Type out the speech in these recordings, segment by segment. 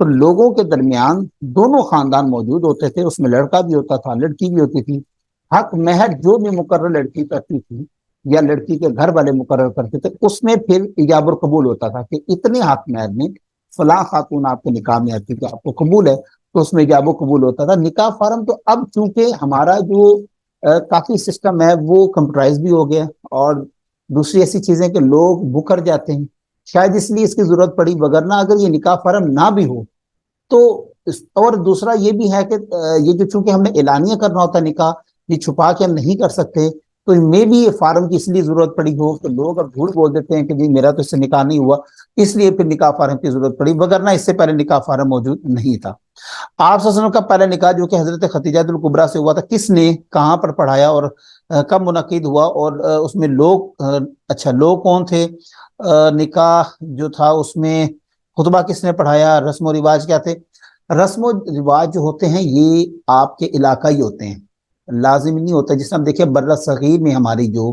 تو لوگوں کے درمیان دونوں خاندان موجود ہوتے تھے، اس میں لڑکا بھی ہوتا تھا، لڑکی بھی ہوتی تھی، حق مہر جو بھی مقرر لڑکی کرتی تھی یا لڑکی کے گھر والے مقرر کرتے تھے، اس میں پھر ایجاب اور قبول ہوتا تھا کہ اتنے حق مہر میں فلاں خاتون آپ کے نکاح میں آتی کہ آپ کو قبول ہے، تو اس میں ایجاب و قبول ہوتا تھا۔ نکاح فارم تو اب چونکہ ہمارا جو کافی سسٹم ہے وہ کمپیوٹرائز بھی ہو گیا، اور دوسری ایسی چیزیں کہ لوگ بکر جاتے ہیں، شاید اس لیے اس کی ضرورت پڑی، وگرنہ اگر یہ نکاح فارم نہ بھی ہو تو اور دوسرا یہ بھی ہے کہ یہ جو چونکہ ہم نے اعلانیہ کرنا ہوتا ہے نکاح، یہ چھپا کے ہم نہیں کر سکتے، تو ان میں بھی یہ فارم کی اس لیے ضرورت پڑی ہو کہ لوگ اب جھوٹ بول دیتے ہیں کہ جی میرا تو اس سے نکاح نہیں ہوا، اس لیے پھر نکاح فارم کی ضرورت پڑی، وگرنہ اس سے پہلے نکاح فارم موجود نہیں تھا۔ آپ صلی اللہ علیہ وسلم کا پہلا نکاح جو کہ حضرت خدیجہ الکبریٰ سے ہوا تھا، کس نے کہاں پر پڑھایا اور کب منعقد ہوا، اور اس میں لوگ اچھا لوگ کون تھے، نکاح جو تھا اس میں خطبہ کس نے پڑھایا، رسم و رواج کیا تھے؟ رسم و رواج جو ہوتے ہیں یہ آپ کے علاقائی ہوتے ہیں، لازم نہیں ہوتا۔ جس ہم دیکھیں بر صغیر میں ہماری جو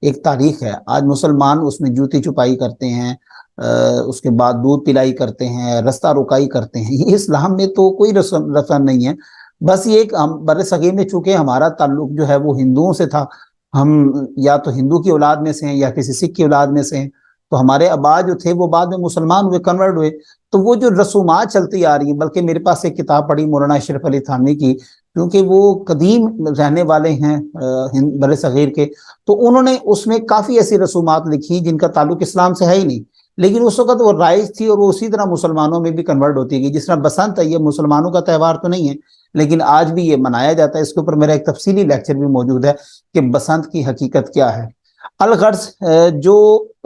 ایک تاریخ ہے، آج مسلمان اس میں جوتی چھپائی کرتے ہیں، اس کے بعد دودھ پلائی کرتے ہیں، رستہ روکائی کرتے ہیں، یہ اسلام میں تو کوئی رسم نہیں ہے۔ بس یہ ایک بر صغیر میں چونکہ ہمارا تعلق جو ہے وہ ہندوؤں سے تھا، ہم یا تو ہندو کی اولاد میں سے ہیں یا کسی سکھ کی اولاد میں سے ہیں، تو ہمارے آبا جو تھے وہ بعد میں مسلمان ہوئے، کنورٹ ہوئے، تو وہ جو رسومات چلتی آ رہی ہیں، بلکہ میرے پاس ایک کتاب پڑھی مولانا اشرف علی تھانوی کی، کیونکہ وہ قدیم رہنے والے ہیں بر صغیر کے، تو انہوں نے اس میں کافی ایسی رسومات لکھی جن کا تعلق اسلام سے ہے ہی نہیں، لیکن اس وقت وہ رائج تھی اور وہ اسی طرح مسلمانوں میں بھی کنورٹ ہوتی گئی۔ جس طرح بسنت ہے، یہ مسلمانوں کا تہوار تو نہیں ہے لیکن آج بھی یہ منایا جاتا ہے، اس کے اوپر میرا ایک تفصیلی لیکچر بھی موجود ہے کہ بسنت کی حقیقت کیا ہے۔ الغرض جو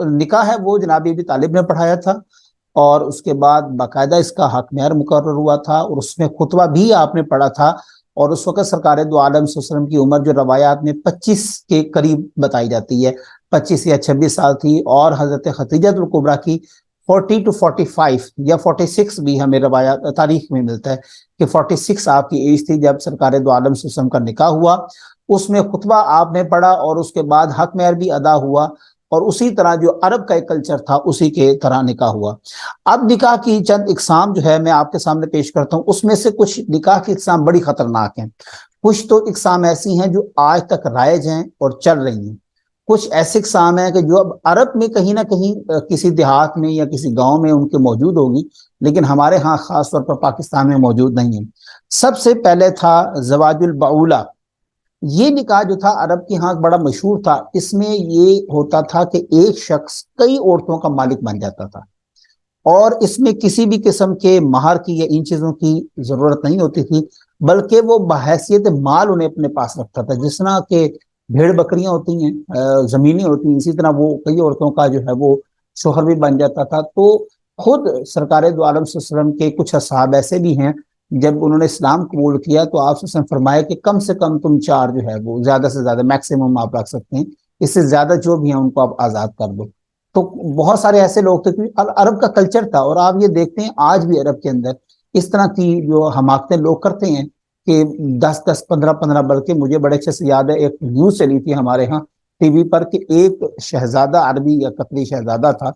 نکاح ہے وہ جناب ابی طالب نے پڑھایا تھا، اور اس کے بعد باقاعدہ اس کا حق مہر مقرر ہوا تھا، اور اس میں خطبہ بھی آپ نے پڑھا تھا، اور اس وقت سرکار دو عالم صلی اللہ علیہ وسلم کی عمر جو روایات میں 25 کے قریب بتائی جاتی ہے، 25 یا 26 سال تھی، اور حضرت خدیجہ الکبریٰ کی 40 to 45 یا 46 بھی ہمیں روایات تاریخ میں ملتا ہے کہ 46 آپ کی ایج تھی جب سرکار دو عالم صلی اللہ علیہ وسلم کا نکاح ہوا۔ اس میں خطبہ آپ نے پڑھا اور اس کے بعد حق مہر بھی ادا ہوا، اور اسی طرح جو عرب کا ایک کلچر تھا اسی کے طرح نکاح ہوا۔ اب نکاح کی چند اقسام جو ہے میں آپ کے سامنے پیش کرتا ہوں، اس میں سے کچھ نکاح کی اقسام بڑی خطرناک ہیں، کچھ تو اقسام ایسی ہیں جو آج تک رائج ہیں اور چل رہی ہیں، کچھ ایسے اقسام ہیں کہ جو اب عرب میں کہیں نہ کہیں کسی دیہات میں یا کسی گاؤں میں ان کے موجود ہوگی، لیکن ہمارے ہاں خاص طور پر پاکستان میں موجود نہیں ہیں۔ سب سے پہلے تھا زواج البعولہ۔ یہ نکاح جو تھا عرب کے ہاں بڑا مشہور تھا، اس میں یہ ہوتا تھا کہ ایک شخص کئی عورتوں کا مالک بن جاتا تھا، اور اس میں کسی بھی قسم کے مہر کی یا ان چیزوں کی ضرورت نہیں ہوتی تھی، بلکہ وہ بحیثیت مال انہیں اپنے پاس رکھتا تھا، جس طرح کہ بھیڑ بکریاں ہوتی ہیں، زمینیں ہوتی ہیں، اسی طرح وہ کئی عورتوں کا جو ہے وہ شوہر بھی بن جاتا تھا۔ تو خود سرکار دو عالم صلی اللہ علیہ وسلم کے کچھ اصحاب ایسے بھی ہیں، جب انہوں نے اسلام قبول کیا تو آپ صلی اللہ علیہ وسلم فرمایا کہ کم سے کم تم 4 جو ہے وہ زیادہ سے زیادہ میکسیمم آپ رکھ سکتے ہیں، اس سے زیادہ جو بھی ہیں ان کو آپ آزاد کر دو۔ تو بہت سارے ایسے لوگ تھے، کیونکہ عرب کا کلچر تھا، اور آپ یہ دیکھتے ہیں آج بھی عرب کے اندر اس طرح کی جو حماقتیں لوگ کرتے ہیں کہ 10 15 بلکہ مجھے بڑے اچھے سے یاد ہے ایک نیوز چلی تھی ہمارے ہاں ٹی وی پر کہ ایک شہزادہ عربی یا قطری شہزادہ تھا،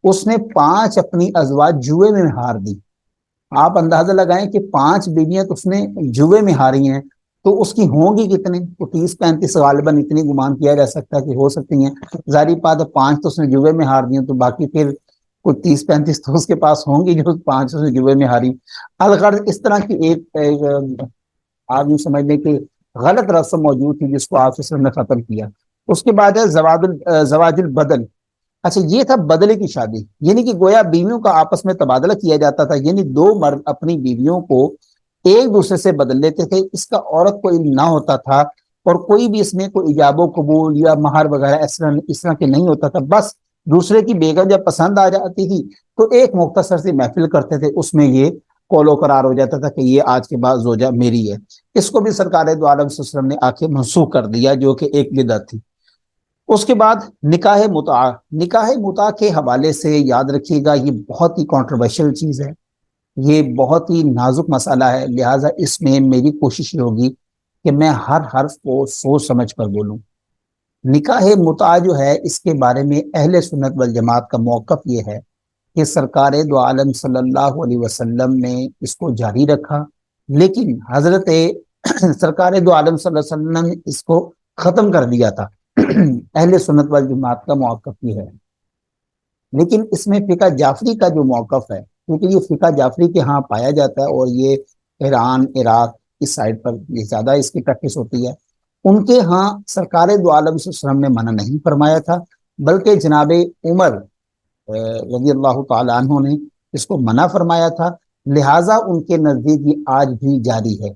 اس نے 5 اپنی ازواج جوئے میں ہار دی۔ آپ اندازہ لگائیں کہ 5 بیویاں تو اس نے جوئے میں ہاری ہیں، تو اس کی ہوں گی کتنے؟ تو 30 35 غالباً اتنی گمان کیا جا سکتا ہے کہ ہو سکتی ہیں، ظاہری بات ہے 5 تو اس نے جوئے میں ہار دی ہیں، تو باقی پھر کوئی 30 35 تو اس کے پاس ہوں گی جو 5 اس نے جوئے میں ہاری۔ الغرض اس طرح کی ایک آپ یوں سمجھ لیں کہ غلط رسم موجود تھی جس کو آپ نے ختم کیا۔ اس کے بعد ہے زواج البدل۔ اچھا یہ تھا بدلے کی شادی، یعنی کہ گویا بیویوں کا آپس میں تبادلہ کیا جاتا تھا، یعنی 2 مرد اپنی بیویوں کو ایک دوسرے سے بدل لیتے تھے، اس کا عورت کو علم نہ ہوتا تھا، اور کوئی بھی اس میں کوئی ایجاب و قبول یا مہر وغیرہ اس طرح کے نہیں ہوتا تھا۔ بس دوسرے کی بیگم جب پسند آ جاتی تھی تو ایک مختصر سی محفل کرتے تھے، اس میں یہ قول و قرار ہو جاتا تھا کہ یہ آج کے بعد زوجہ میری ہے۔ اس کو بھی سرکار دو عالم صلی اللہ علیہ وسلم نے آ کے منسوخ کر دیا، جو کہ ایک بدعت تھی۔ اس کے بعد نکاح متعہ۔ نکاح متعہ کے حوالے سے یاد رکھیے گا یہ بہت ہی کنٹروورشل چیز ہے، یہ بہت ہی نازک مسئلہ ہے، لہٰذا اس میں میری کوشش یہ ہوگی کہ میں ہر حرف کو سوچ سمجھ کر بولوں۔ نکاح متعہ جو ہے اس کے بارے میں اہل سنت والجماعت کا موقف یہ ہے کہ سرکار دو عالم صلی اللہ علیہ وسلم نے اس کو جاری رکھا، لیکن حضرت سرکار دو عالم صلی اللہ علیہ وسلم نے اس کو ختم کر دیا تھا۔ اہل سنت والجماعت کا موقف یہ ہے، لیکن اس میں فقہ جعفری کا جو موقف ہے، کیونکہ یہ فقہ جعفری کے ہاں پایا جاتا ہے اور یہ ایران، عراق اس سائڈ پر یہ زیادہ اس کی پریکٹس ہوتی ہے، ان کے ہاں سرکار دو عالم صلی اللہ علیہ وسلم نے منع نہیں فرمایا تھا، بلکہ جناب عمر رضی اللہ تعالی عنہ نے اس کو منع فرمایا تھا، لہٰذا ان کے نزدیک یہ آج بھی جاری ہے۔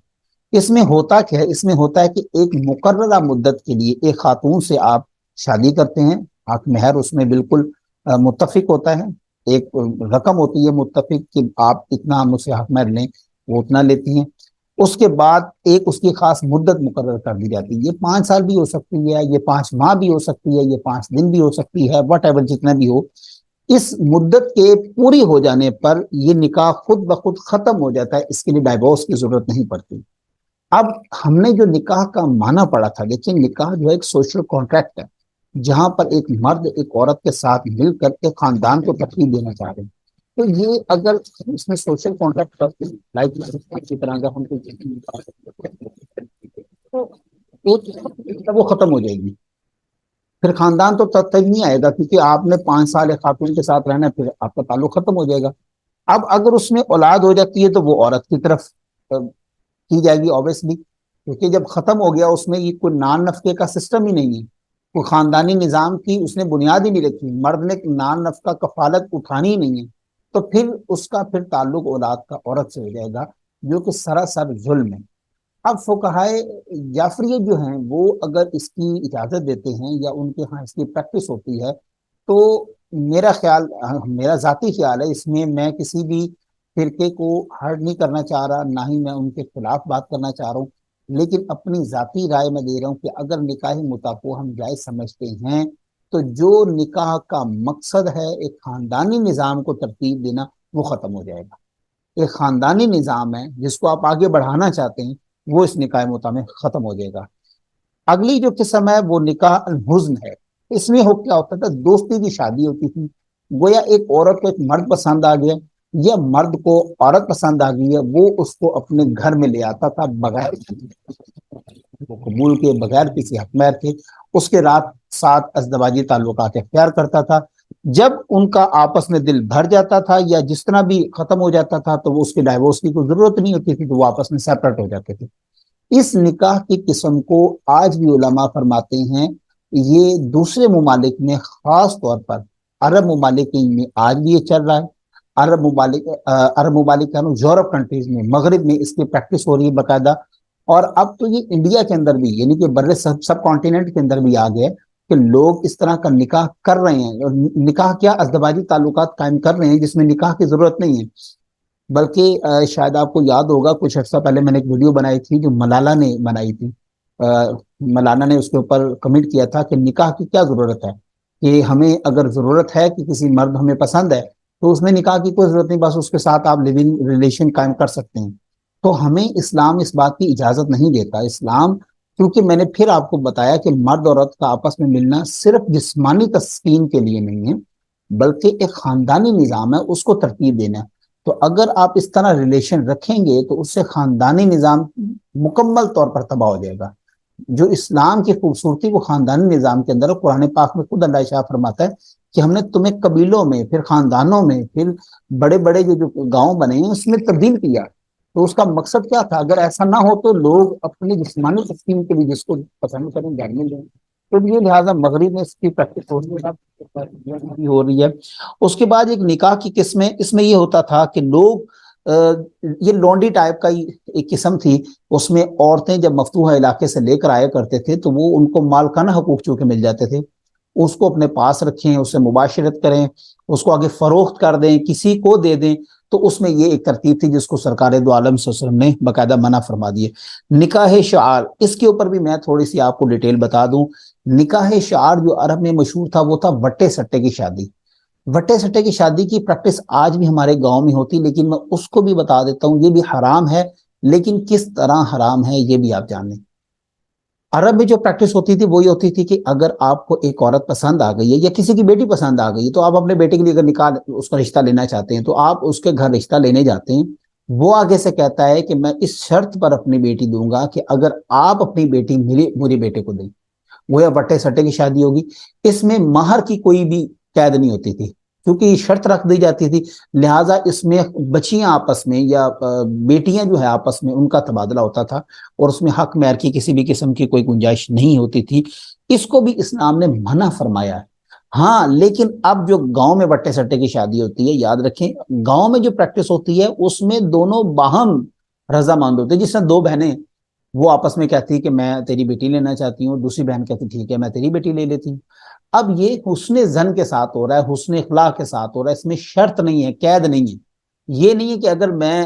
اس میں ہوتا کیا ہے؟ اس میں ہوتا ہے کہ ایک مقررہ مدت کے لیے ایک خاتون سے آپ شادی کرتے ہیں، حق مہر اس میں بالکل متفق ہوتا ہے، ایک رقم ہوتی ہے متفق کہ آپ اتنا مجھ سے حق مہر لیں، وہ اتنا لیتی ہیں۔ اس کے بعد ایک اس کی خاص مدت مقرر کر دی جاتی ہے، یہ 5 سال بھی ہو سکتی ہے، یہ 5 ماہ بھی ہو سکتی ہے، یہ 5 دن بھی ہو سکتی ہے، واٹ ایور جتنا بھی ہو۔ اس مدت کے پوری ہو جانے پر یہ نکاح خود بخود ختم ہو جاتا ہے، اس کے لیے ڈائیورس کی ضرورت نہیں پڑتی۔ اب ہم نے جو نکاح کا معنی پڑھا تھا، لیکن نکاح جو ہے ایک سوشل کانٹریکٹ ہے، جہاں پر ایک مرد ایک عورت کے ساتھ مل کر ایک خاندان کو ترتیب دینا چاہ رہے ہیں، تو یہ اگر اس میں سوشل کانٹریکٹ کرتے ہیں لائک کی طرح اگر ہم تو وہ ختم ہو جائے گی، پھر خاندان تو تب تک نہیں آئے گا، کیونکہ آپ نے 5 سال ایک خاتون کے ساتھ رہنا ہے، پھر آپ کا تعلق ختم ہو جائے گا۔ اب اگر اس میں اولاد ہو جاتی ہے تو وہ عورت کی طرف کی جائے گی اوبیسلی، کیونکہ جب ختم ہو گیا اس میں یہ کوئی نان نفقے کا سسٹم ہی نہیں ہے، کوئی خاندانی نظام کی اس نے بنیاد ہی نہیں رکھی، مرد نے نان نفقہ کفالت اٹھانی ہی نہیں ہے، تو پھر اس کا پھر تعلق اولاد کا عورت سے ہو جائے گا، جو کہ سراسر ظلم ہے۔ اب فقہائے جعفریہ جو ہیں وہ اگر اس کی اجازت دیتے ہیں یا ان کے ہاں اس کی پریکٹس ہوتی ہے، تو میرا خیال، میرا ذاتی خیال ہے، اس میں کسی بھی فرقے کو ہرٹ نہیں کرنا چاہ رہا، نہ ہی میں ان کے خلاف بات کرنا چاہ رہا ہوں، لیکن اپنی ذاتی رائے میں دے رہا ہوں کہ اگر نکاحی مطلق کو ہم جائز سمجھتے ہیں تو جو نکاح کا مقصد ہے ایک خاندانی نظام کو ترتیب دینا، وہ ختم ہو جائے گا۔ ایک خاندانی نظام ہے جس کو آپ آگے بڑھانا چاہتے ہیں، وہ اس نکاح مطلق میں ختم ہو جائے گا۔ اگلی جو قسم ہے وہ نکاح الحزن ہے۔ اس میں کیا ہوتا تھا؟ دوستی کی شادی ہوتی تھی، گویا ایک عورت کو ایک مرد پسند آ گیا یا مرد کو عورت پسند آ گئی ہے، وہ اس کو اپنے گھر میں لے آتا تھا بغیر وہ قبول کے، بغیر کسی حق مہر کے، اس کے رات ساتھ ازدواجی تعلقات اختیار کرتا تھا۔ جب ان کا آپس میں دل بھر جاتا تھا یا جس طرح بھی ختم ہو جاتا تھا تو وہ اس کے ڈائیورس کی کوئی ضرورت نہیں ہوتی تھی، تو وہ آپس میں سیپریٹ ہو جاتے تھے۔ اس نکاح کی قسم کو آج بھی علماء فرماتے ہیں یہ دوسرے ممالک میں، خاص طور پر عرب ممالک میں آج بھی یہ چل رہا ہے۔ عرب ممالک یورپ کنٹریز میں، مغرب میں اس کی پریکٹس ہو رہی ہے باقاعدہ، اور اب تو یہ انڈیا کے اندر بھی، یعنی کہ بر سب کانٹیننٹ کے اندر بھی آ گیا کہ لوگ اس طرح کا نکاح کر رہے ہیں، اور نکاح کیا، ازدواجی تعلقات قائم کر رہے ہیں جس میں نکاح کی ضرورت نہیں ہے۔ بلکہ شاید آپ کو یاد ہوگا کچھ عرصہ پہلے میں نے ایک ویڈیو بنائی تھی جو ملالہ نے بنائی تھی، ملالہ نے اس کے اوپر کمنٹ کیا تھا کہ نکاح کی کیا ضرورت ہے، کہ ہمیں اگر ضرورت ہے کہ کسی مرد ہمیں پسند ہے تو اس میں نکاح کی کوئی ضرورت نہیں، بس اس کے ساتھ آپ لیونگ ریلیشن قائم کر سکتے ہیں۔ تو ہمیں اسلام اس بات کی اجازت نہیں دیتا۔ اسلام، کیونکہ میں نے پھر آپ کو بتایا کہ مرد اور عورت کا آپس میں ملنا صرف جسمانی تسکین کے لیے نہیں ہے، بلکہ ایک خاندانی نظام ہے، اس کو ترتیب دینا ہے۔ تو اگر آپ اس طرح ریلیشن رکھیں گے تو اس سے خاندانی نظام مکمل طور پر تباہ ہو جائے گا۔ جو اسلام کی خوبصورتی وہ خاندانی نظام کے اندر، قرآن پاک میں خود اللہ شاہ فرماتا ہے کہ ہم نے تمہیں قبیلوں میں، پھر خاندانوں میں، پھر بڑے بڑے جو گاؤں بنے ہیں اس میں تبدیل کیا۔ تو اس کا مقصد کیا تھا؟ اگر ایسا نہ ہو تو لوگ اپنی جسمانی تسکین کے لیے جس کو پسند کریں گھر میں لیں، تو یہ لہٰذا مغرب میں اس کی پریکٹس ہو رہی ہے۔ اس کے بعد ایک نکاح کی قسمیں، اس میں یہ ہوتا تھا کہ لوگ یہ لونڈی ٹائپ کا ایک قسم تھی، اس میں عورتیں جب مفتوحہ علاقے سے لے کر آیا کرتے تھے تو وہ ان کو مالکانہ حقوق چونکہ مل جاتے تھے، اس کو اپنے پاس رکھیں، اس سے مباشرت کریں، اس کو آگے فروخت کر دیں، کسی کو دے دیں۔ تو اس میں یہ ایک ترتیب تھی جس کو سرکار دو عالم صلی اللہ علیہ وسلم نے باقاعدہ منع فرما دیے۔ نکاح شعار، اس کے اوپر بھی میں تھوڑی سی آپ کو ڈیٹیل بتا دوں۔ نکاح شعار جو عرب میں مشہور تھا وہ تھا وٹے سٹے کی شادی۔ وٹے سٹے کی شادی کی پریکٹس آج بھی ہمارے گاؤں میں ہوتی، لیکن میں اس کو بھی بتا دیتا ہوں، یہ بھی حرام ہے، لیکن کس طرح حرام ہے یہ بھی آپ جان لیں۔ عرب میں جو پریکٹس ہوتی تھی وہ یہ ہوتی تھی کہ اگر آپ کو ایک عورت پسند آ گئی ہے یا کسی کی بیٹی پسند آ گئی ہے تو آپ اپنے بیٹے کے لیے اگر نکاح اس کا رشتہ لینا چاہتے ہیں تو آپ اس کے گھر رشتہ لینے جاتے ہیں. وہ آگے سے کہتا ہے کہ میں اس شرط پر اپنی بیٹی دوں گا کہ اگر آپ اپنی بیٹی میرے بیٹے کو دیں. وہ یا بٹے سٹے کی شادی ہوگی. اس میں مہر کی کوئی بھی قید نہیں ہوتی تھی کیونکہ یہ شرط رکھ دی جاتی تھی. لہٰذا اس میں بچیاں آپس میں یا بیٹیاں جو ہے آپس میں ان کا تبادلہ ہوتا تھا اور اس میں حق مہر کی کسی بھی قسم کی کوئی گنجائش نہیں ہوتی تھی. اس کو بھی اسلام نے منع فرمایا ہے. ہاں لیکن اب جو گاؤں میں بٹے سٹے کی شادی ہوتی ہے یاد رکھیں گاؤں میں جو پریکٹس ہوتی ہے اس میں دونوں باہم رضامند ہوتے ہیں. جس طرح دو بہنیں وہ آپس میں کہتی کہ میں تیری بیٹی لینا چاہتی ہوں, دوسری بہن کہتی ٹھیک ہے میں تیری بیٹی لے لیتی ہوں. اب یہ حسن زن کے ساتھ ہو رہا ہے, حسن اخلاق کے ساتھ ہو رہا ہے, اس میں شرط نہیں ہے, قید نہیں ہے. یہ نہیں ہے کہ اگر میں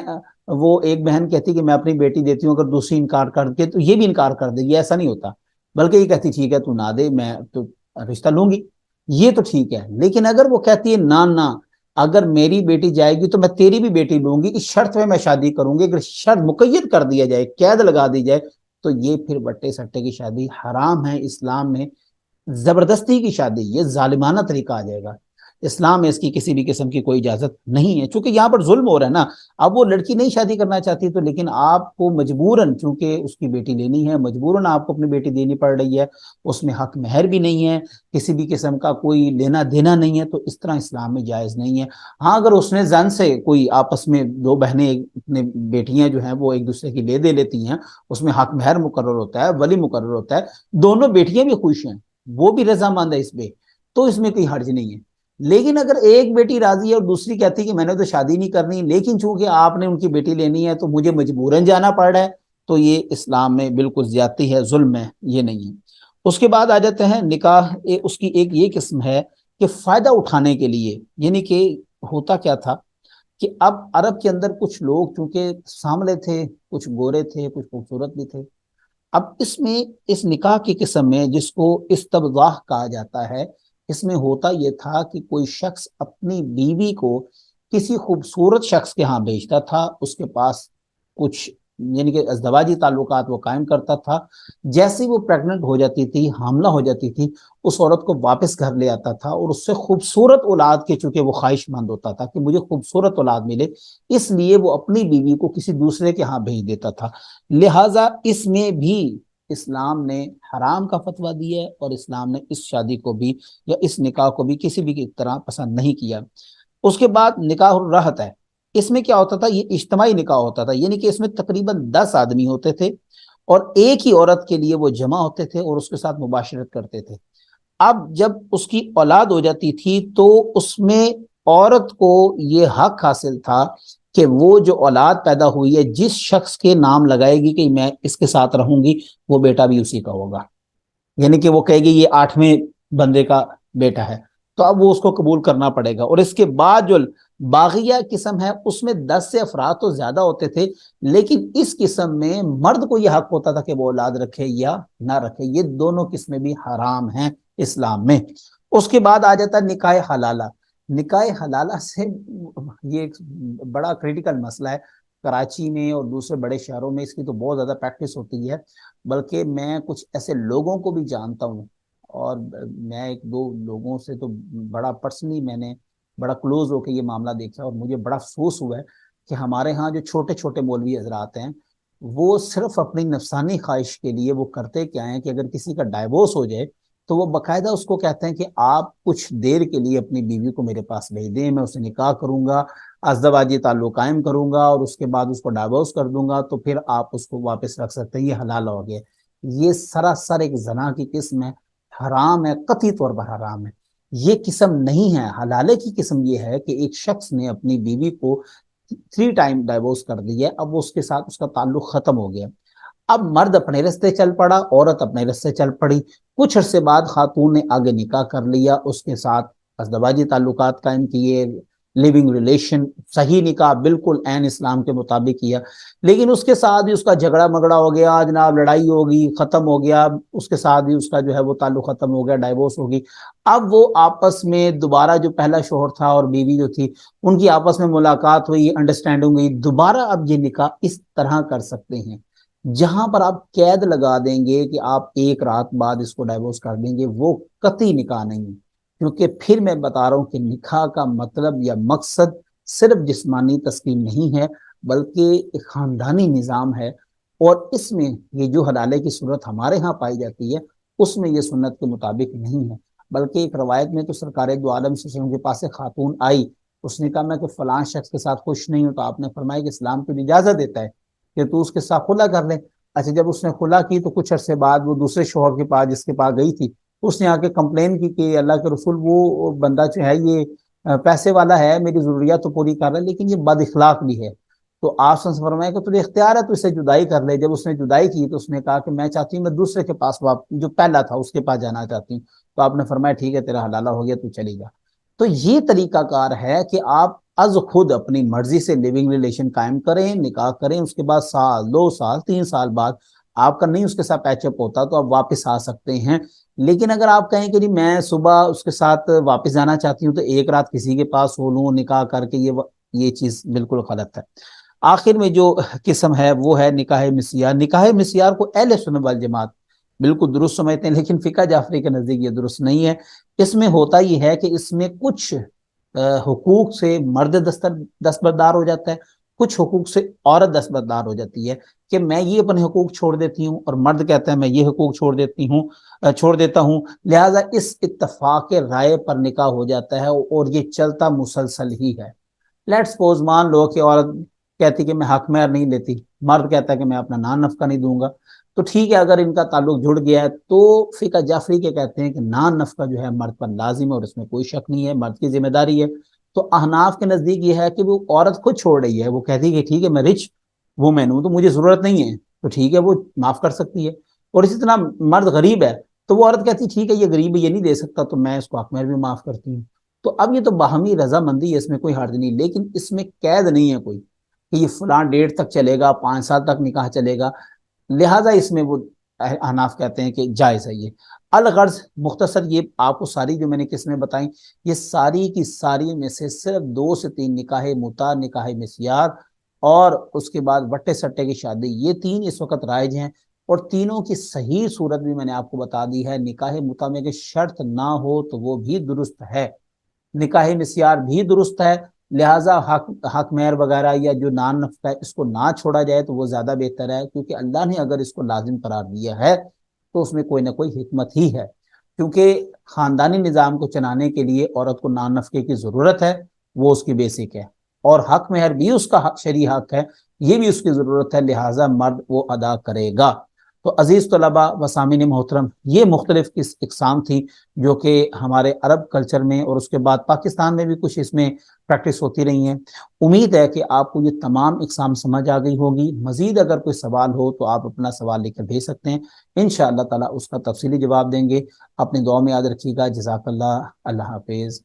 وہ ایک بہن کہتی کہ میں اپنی بیٹی دیتی ہوں اگر دوسری انکار کر کے تو یہ بھی انکار کر دے گی, ایسا نہیں ہوتا. بلکہ یہ کہتی ٹھیک ہے تو نہ دے میں تو رشتہ لوں گی, یہ تو ٹھیک ہے. لیکن اگر وہ کہتی ہے نہ اگر میری بیٹی جائے گی تو میں تیری بھی بیٹی لوں گی, اس شرط میں شادی کروں گی, اگر شرط مقید کر دیا جائے, قید لگا دی جائے, تو یہ پھر بٹے سٹے کی شادی حرام ہے. اسلام میں زبردستی کی شادی یہ ظالمانہ طریقہ آ جائے گا. اسلام میں اس کی کسی بھی قسم کی کوئی اجازت نہیں ہے چونکہ یہاں پر ظلم ہو رہا ہے نا. اب وہ لڑکی نہیں شادی کرنا چاہتی تو لیکن آپ کو مجبوراً چونکہ اس کی بیٹی لینی ہے, مجبوراً آپ کو اپنی بیٹی دینی پڑ رہی ہے. اس میں حق مہر بھی نہیں ہے, کسی بھی قسم کا کوئی لینا دینا نہیں ہے, تو اس طرح اسلام میں جائز نہیں ہے. ہاں اگر اس نے زن سے کوئی آپس میں دو بہنیں اپنے بیٹیاں جو ہیں وہ ایک دوسرے کی لے دے لیتی ہیں, اس میں حق مہر مقرر ہوتا ہے, ولی مقرر ہوتا ہے, دونوں بیٹیاں بھی خوش ہیں, وہ بھی رضامند ہے اس پہ, تو اس میں کوئی حرج نہیں ہے. لیکن اگر ایک بیٹی راضی ہے اور دوسری کہتی کہ میں نے تو شادی نہیں کرنی لیکن چونکہ آپ نے ان کی بیٹی لینی ہے تو مجھے مجبوراً جانا پڑ رہا ہے, تو یہ اسلام میں بالکل زیادتی ہے, ظلم ہے, یہ نہیں ہے. اس کے بعد آ جاتے ہیں نکاح. اس کی ایک یہ قسم ہے کہ فائدہ اٹھانے کے لیے, یعنی کہ ہوتا کیا تھا کہ اب عرب کے اندر کچھ لوگ چونکہ ساملے تھے, کچھ گورے تھے, کچھ خوبصورت بھی تھے. اب اس میں اس نکاح کی قسم میں جس کو استبضاح کہا جاتا ہے, اس میں ہوتا یہ تھا کہ کوئی شخص اپنی بیوی کو کسی خوبصورت شخص کے ہاں بھیجتا تھا, اس کے پاس کچھ یعنی کہ ازدواجی تعلقات وہ قائم کرتا تھا. جیسے وہ پریگننٹ ہو جاتی تھی, حاملہ ہو جاتی تھی, اس عورت کو واپس گھر لے آتا تھا اور اس سے خوبصورت اولاد کے چونکہ وہ خواہش مند ہوتا تھا کہ مجھے خوبصورت اولاد ملے, اس لیے وہ اپنی بیوی کو کسی دوسرے کے ہاں بھیج دیتا تھا. لہٰذا اس میں بھی اسلام نے حرام کا فتویٰ دیا ہے اور اسلام نے اس شادی کو بھی یا اس نکاح کو بھی کسی بھی طرح پسند نہیں کیا. اس کے بعد نکاح الرحت ہے. اس میں کیا ہوتا تھا, یہ اجتماعی نکاح ہوتا تھا, یعنی کہ اس میں تقریباً 10 آدمی ہوتے تھے اور ایک ہی عورت کے لیے وہ جمع ہوتے تھے اور اس کے ساتھ مباشرت کرتے تھے. اب جب اس کی اولاد ہو جاتی تھی تو اس میں عورت کو یہ حق حاصل تھا کہ وہ جو اولاد پیدا ہوئی ہے جس شخص کے نام لگائے گی کہ میں اس کے ساتھ رہوں گی, وہ بیٹا بھی اسی کا ہوگا. یعنی کہ وہ کہے گی یہ 8ویں بندے کا بیٹا ہے, تو اب وہ اس کو قبول کرنا پڑے گا. اور اس کے بعد جو باغیہ قسم ہے اس میں 10 سے افراد تو زیادہ ہوتے تھے, لیکن اس قسم میں مرد کو یہ حق ہوتا تھا کہ وہ اولاد رکھے یا نہ رکھے. یہ دونوں قسمیں بھی حرام ہیں اسلام میں. اس کے بعد آ جاتا ہے نکاح حلالہ. نکاح حلالہ سے یہ ایک بڑا کریٹیکل مسئلہ ہے. کراچی میں اور دوسرے بڑے شہروں میں اس کی تو بہت زیادہ پریکٹس ہوتی ہے, بلکہ میں کچھ ایسے لوگوں کو بھی جانتا ہوں اور میں ایک دو لوگوں سے تو بڑا پرسنلی میں نے بڑا کلوز ہو کے یہ معاملہ دیکھا اور مجھے بڑا افسوس ہوا ہے کہ ہمارے ہاں جو چھوٹے چھوٹے مولوی حضرات ہیں وہ صرف اپنی نفسانی خواہش کے لیے وہ کرتے کیا ہیں کہ اگر کسی کا ڈائیورس ہو جائے تو وہ باقاعدہ اس کو کہتے ہیں کہ آپ کچھ دیر کے لیے اپنی بیوی کو میرے پاس بھیج دیں, میں اسے نکاح کروں گا, ازدواجی تعلق قائم کروں گا اور اس کے بعد اس کو ڈائیورس کر دوں گا, تو پھر آپ اس کو واپس رکھ سکتے ہیں, یہ حلال ہو گیا. یہ سراسر ایک زنا کی قسم ہے, حرام ہے, قطعی طور پر حرام ہے. یہ قسم نہیں ہے. حلالے کی قسم یہ ہے کہ ایک شخص نے اپنی بیوی کو 3 ٹائم ڈائیورس کر دیا, اب وہ اس کے ساتھ اس کا تعلق ختم ہو گیا. اب مرد اپنے رستے چل پڑا, عورت اپنے رستے چل پڑی. کچھ عرصے بعد خاتون نے آگے نکاح کر لیا, اس کے ساتھ ازدواجی تعلقات قائم کیے, لیونگ ریلیشن, صحیح نکاح بالکل عین اسلام کے مطابق کیا. لیکن اس کے ساتھ بھی اس کا جھگڑا مگڑا ہو گیا, جناب لڑائی ہوگی, ختم ہو گیا, اس کے ساتھ بھی اس کا جو ہے وہ تعلق ختم ہو گیا, ڈائیورس ہوگی. اب وہ آپس میں دوبارہ جو پہلا شوہر تھا اور بیوی جو تھی ان کی آپس میں ملاقات ہوئی, انڈرسٹینڈنگ ہوئی, دوبارہ اب یہ نکاح اس طرح کر سکتے ہیں. جہاں پر آپ قید لگا دیں گے کہ آپ ایک رات بعد اس کو ڈائیورس کر دیں گے، وہ قطعی نکاح نہیں ہے، کیونکہ پھر میں بتا رہا ہوں کہ نکاح کا مطلب یا مقصد صرف جسمانی تسکین نہیں ہے، بلکہ ایک خاندانی نظام ہے، اور اس میں یہ جو حلالے کی صورت ہمارے ہاں پائی جاتی ہے اس میں یہ سنت کے مطابق نہیں ہے، بلکہ ایک روایت میں تو سرکار دو عالم صلی اللہ علیہ وسلم کے پاس ایک خاتون آئی، اس نے کہا میں کہ فلاں شخص کے ساتھ خوش نہیں ہوں، تو آپ نے فرمایا کہ اسلام تجھے اجازت دیتا ہے کہ تو اس کے ساتھ خلا کر لے۔ اچھا، جب اس نے خلا کی تو کچھ عرصے بعد وہ دوسرے شوہر کے پاس جس کے پاس گئی تھی، اس نے آ کے کمپلین کی کہ اللہ کے رسول، وہ بندہ جو ہے یہ پیسے والا ہے، میری ضروریات تو پوری کر رہا ہے، لیکن یہ بد اخلاق بھی ہے۔ تو آپ سے فرمایا کہ تجھے اختیار ہے تو اسے جدائی کر لے۔ جب اس نے جدائی کی تو اس نے کہا کہ میں چاہتی ہوں میں دوسرے کے پاس جو پہلا تھا اس کے پاس جانا چاہتی ہوں، تو آپ نے فرمایا ٹھیک ہے تیرا حلالہ ہو گیا، تو چلی جا۔ تو یہ طریقہ کار ہے کہ آپ از خود اپنی مرضی سے لیونگ ریلیشن قائم کریں، نکاح کریں، اس کے بعد سال، 2 سال، 3 سال بعد آپ کا نہیں اس کے ساتھ پیچ اپ ہوتا تو آپ واپس آ سکتے ہیں۔ لیکن اگر آپ کہیں کہ میں صبح اس کے ساتھ واپس جانا چاہتی ہوں تو ایک رات کسی کے پاس سو لوں نکاح کر کے، یہ چیز بالکل غلط ہے۔ آخر میں جو قسم ہے وہ ہے نکاح مسیار۔ نکاح مسیار کو اہل سنت والجماعت بالکل درست سمجھتے ہیں، لیکن فقہ جعفری کے نزدیک یہ درست نہیں ہے۔ اس میں ہوتا یہ ہے کہ اس میں کچھ حقوق سے مرد دستبردار ہو جاتا ہے، کچھ حقوق سے عورت دستبردار ہو جاتی ہے، کہ میں یہ اپنے حقوق چھوڑ دیتی ہوں اور مرد کہتا ہے میں یہ حقوق چھوڑ دیتا ہوں، لہٰذا اس اتفاق رائے پر نکاح ہو جاتا ہے اور یہ چلتا مسلسل ہی ہے۔ لیٹ سپوز مان لو کہ عورت کہتی کہ میں حق مہر نہیں لیتی، مرد کہتا ہے کہ میں اپنا نان نفقہ نہیں دوں گا، تو ٹھیک ہے اگر ان کا تعلق جڑ گیا ہے تو فقہ جعفری کے کہتے ہیں کہ نان نفقہ جو ہے مرد پر لازم ہے اور اس میں کوئی شک نہیں ہے، مرد کی ذمہ داری ہے۔ تو احناف کے نزدیک یہ ہے کہ وہ عورت خود چھوڑ رہی ہے، وہ کہتی ہے کہ ٹھیک ہے میں رچ وومن ہوں تو مجھے ضرورت نہیں ہے، تو ٹھیک ہے وہ معاف کر سکتی ہے۔ اور اسی طرح مرد غریب ہے تو وہ عورت کہتی ٹھیک ہے یہ غریب ہے، یہ نہیں دے سکتا تو میں اس کو حق مہر بھی معاف کرتی ہوں۔ تو اب یہ تو باہمی رضامندی ہے، اس میں کوئی حرج نہیں، لیکن اس میں قید نہیں ہے کوئی کہ یہ فلاں ڈیٹ تک چلے گا، 5 سال تک نکاح چلے گا، لہٰذا اس میں وہ احناف کہتے ہیں کہ جائز ہے یہ۔ الغرض مختصر یہ آپ کو ساری جو میں نے قسمیں بتائیں، یہ ساری کی ساری میں سے صرف 2 سے 3 نکاح متع، نکاح مسیار اور اس کے بعد وٹے سٹے کی شادی، یہ 3 اس وقت رائج ہیں، اور تینوں کی صحیح صورت بھی میں نے آپ کو بتا دی ہے۔ نکاح متع میں کہ شرط نہ ہو تو وہ بھی درست ہے، نکاح مسیار بھی درست ہے، لہٰذا حق مہر وغیرہ یا جو نان نفقہ ہے اس کو نہ چھوڑا جائے تو وہ زیادہ بہتر ہے، کیونکہ اللہ نے اگر اس کو لازم قرار دیا ہے تو اس میں کوئی نہ کوئی حکمت ہی ہے، کیونکہ خاندانی نظام کو چلانے کے لیے عورت کو نان نفقے کی ضرورت ہے، وہ اس کی بیسک ہے، اور حق مہر بھی اس کا شرعی حق ہے، یہ بھی اس کی ضرورت ہے، لہٰذا مرد وہ ادا کرے گا۔ تو عزیز طلباء و سامعین محترم، یہ مختلف اقسام تھی جو کہ ہمارے عرب کلچر میں اور اس کے بعد پاکستان میں بھی کچھ اس میں پریکٹس ہوتی رہی ہیں۔ امید ہے کہ آپ کو یہ تمام اقسام سمجھ آ گئی ہوگی۔ مزید اگر کوئی سوال ہو تو آپ اپنا سوال لے کر بھیج سکتے ہیں، انشاءاللہ تعالی اس کا تفصیلی جواب دیں گے۔ اپنے دعا میں یاد رکھیے گا۔ جزاک اللہ، اللہ حافظ۔